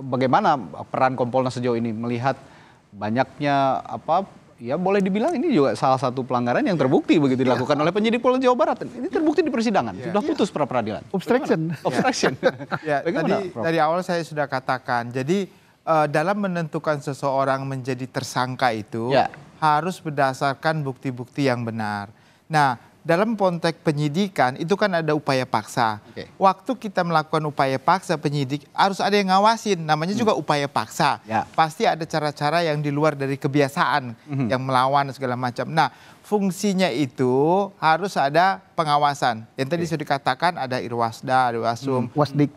bagaimana peran Kompolnas sejauh ini melihat banyaknya ya boleh dibilang ini juga salah satu pelanggaran yang terbukti begitu dilakukan oleh penyidik Polda Jawa Barat. Ini terbukti di persidangan, sudah putus pra peradilan. Obstruction. Obstruction. Ya, dari awal saya sudah katakan, jadi dalam menentukan seseorang menjadi tersangka itu harus berdasarkan bukti-bukti yang benar. Nah, dalam konteks penyidikan itu kan ada upaya paksa. Waktu kita melakukan upaya paksa penyidik harus ada yang ngawasin, namanya juga upaya paksa. Pasti ada cara-cara yang di luar dari kebiasaan yang melawan segala macam. Nah, fungsinya itu harus ada pengawasan. Yang tadi sudah dikatakan ada Irwasda, ada Wasum,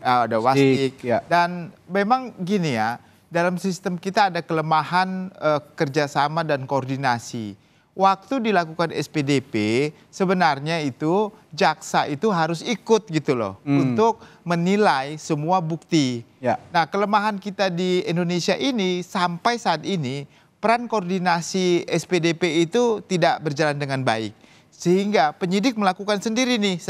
ada Wasdik. Dan memang gini ya, dalam sistem kita ada kelemahan kerjasama dan koordinasi. Waktu dilakukan SPDP sebenarnya itu jaksa itu harus ikut gitu loh untuk menilai semua bukti. Nah, kelemahan kita di Indonesia ini sampai saat ini peran koordinasi SPDP itu tidak berjalan dengan baik. Sehingga penyidik melakukan sendiri nih,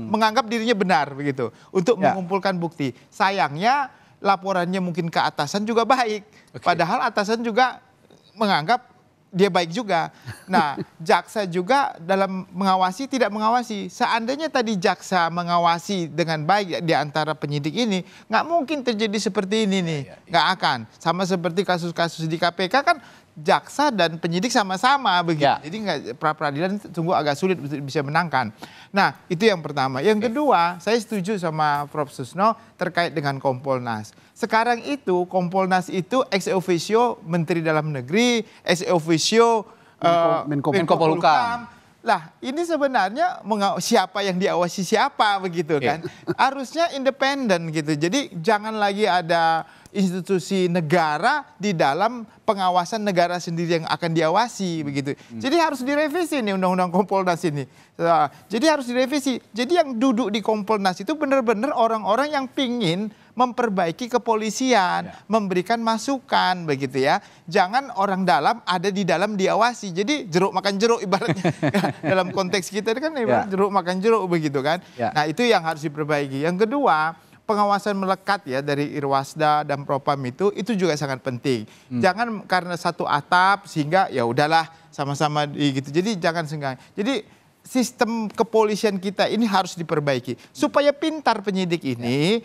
menganggap dirinya benar begitu untuk mengumpulkan bukti. Sayangnya laporannya mungkin ke atasan juga baik, padahal atasan juga menganggap dia baik juga. Nah, jaksa juga dalam mengawasi tidak mengawasi. Seandainya tadi jaksa mengawasi dengan baik di antara penyidik ini, nggak mungkin terjadi seperti ini nih. Nggak akan. Sama seperti kasus-kasus di KPK kan jaksa dan penyidik sama-sama begitu. Jadi pra peradilan sungguh agak sulit bisa menangkan. Nah, itu yang pertama. Yang kedua, saya setuju sama Prof. Susno terkait dengan Kompolnas. Sekarang itu Kompolnas itu ex officio Menteri Dalam Negeri, ex officio Menko Polhukam. Lah, ini sebenarnya siapa yang diawasi siapa begitu kan? Harusnya independen gitu. Jadi jangan lagi ada institusi negara di dalam pengawasan negara sendiri yang akan diawasi begitu. Jadi harus direvisi nih undang-undang Kompolnas ini. Jadi harus direvisi. Jadi yang duduk di Kompolnas itu benar-benar orang-orang yang pingin memperbaiki kepolisian, memberikan masukan begitu ya. Jangan orang dalam ada di dalam diawasi. Jadi jeruk makan jeruk ibaratnya. Dalam konteks kita kan ibarat jeruk makan jeruk begitu kan. Nah, itu yang harus diperbaiki. Yang kedua, pengawasan melekat ya dari Irwasda dan Propam itu juga sangat penting. Jangan karena satu atap sehingga ya udahlah sama-sama gitu. Jadi jangan senggang. Jadi sistem kepolisian kita ini harus diperbaiki supaya pintar penyidik ini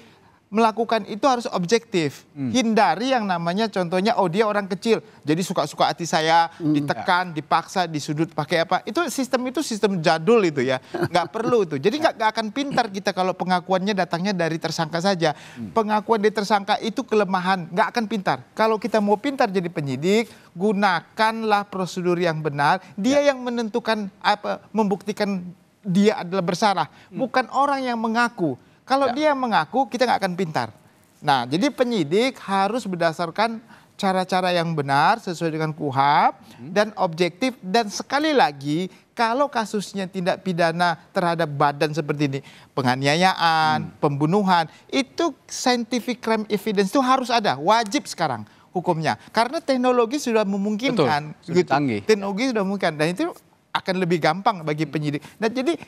melakukan itu harus objektif. Hindari yang namanya contohnya dia orang kecil jadi suka-suka hati saya ditekan, dipaksa, disudut pakai apa. Itu sistem jadul itu ya. Nggak perlu itu. Jadi nggak akan pintar kita kalau pengakuannya datangnya dari tersangka saja. Pengakuan dari tersangka itu kelemahan, nggak akan pintar. Kalau kita mau pintar jadi penyidik, gunakanlah prosedur yang benar. Dia yang menentukan membuktikan dia adalah bersalah, bukan orang yang mengaku. Kalau dia mengaku, kita nggak akan pintar. Nah, jadi penyidik harus berdasarkan cara-cara yang benar sesuai dengan KUHP dan objektif. Dan sekali lagi, kalau kasusnya tindak pidana terhadap badan seperti ini, penganiayaan, pembunuhan, itu scientific crime evidence itu harus ada, wajib sekarang hukumnya. Karena teknologi sudah memungkinkan. Sudah canggih. Teknologi sudah memungkinkan, dan itu akan lebih gampang bagi penyidik. Nah, jadi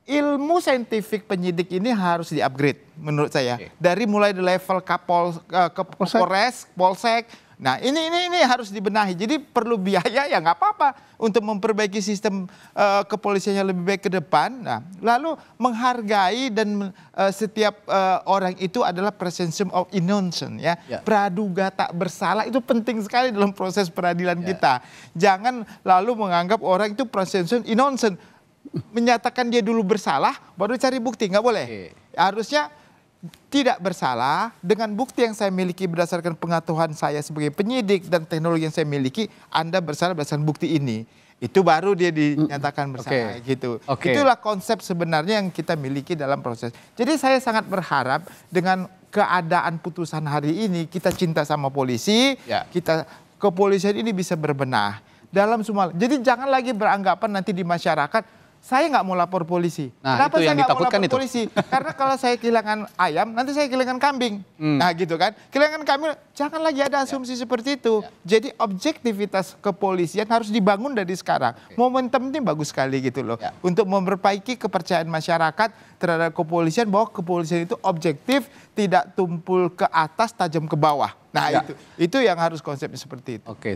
ilmu saintifik penyidik ini harus di-upgrade menurut saya. Dari mulai di level Kapolres, Polsek. Nah, ini harus dibenahi. Jadi perlu biaya ya nggak apa-apa untuk memperbaiki sistem kepolisian yang lebih baik ke depan. Nah, lalu menghargai dan setiap orang itu adalah presumption of innocence ya. Praduga tak bersalah itu penting sekali dalam proses peradilan kita. Jangan lalu menganggap orang itu presumption innocent. Menyatakan dia dulu bersalah baru cari bukti, nggak boleh. Harusnya tidak bersalah dengan bukti yang saya miliki berdasarkan pengetahuan saya sebagai penyidik dan teknologi yang saya miliki, Anda bersalah berdasarkan bukti ini. Itu baru dia dinyatakan bersalah gitu. Itulah konsep sebenarnya yang kita miliki dalam proses. Jadi saya sangat berharap dengan keadaan putusan hari ini kita cinta sama polisi, kita kepolisian ini bisa berbenah dalam semua. Jadi jangan lagi beranggapan nanti di masyarakat saya nggak mau lapor polisi. Nah, Kenapa itu saya yang nggak mau ditakutkan lapor itu. polisi? Karena kalau saya kehilangan ayam, nanti saya kehilangan kambing. Nah gitu kan. Kehilangan kambing, jangan lagi ada asumsi seperti itu. Jadi objektivitas kepolisian harus dibangun dari sekarang. Momentum ini bagus sekali gitu loh. Untuk memperbaiki kepercayaan masyarakat terhadap kepolisian, bahwa kepolisian itu objektif, tidak tumpul ke atas, tajam ke bawah. Nah itu yang harus konsepnya seperti itu. Oke.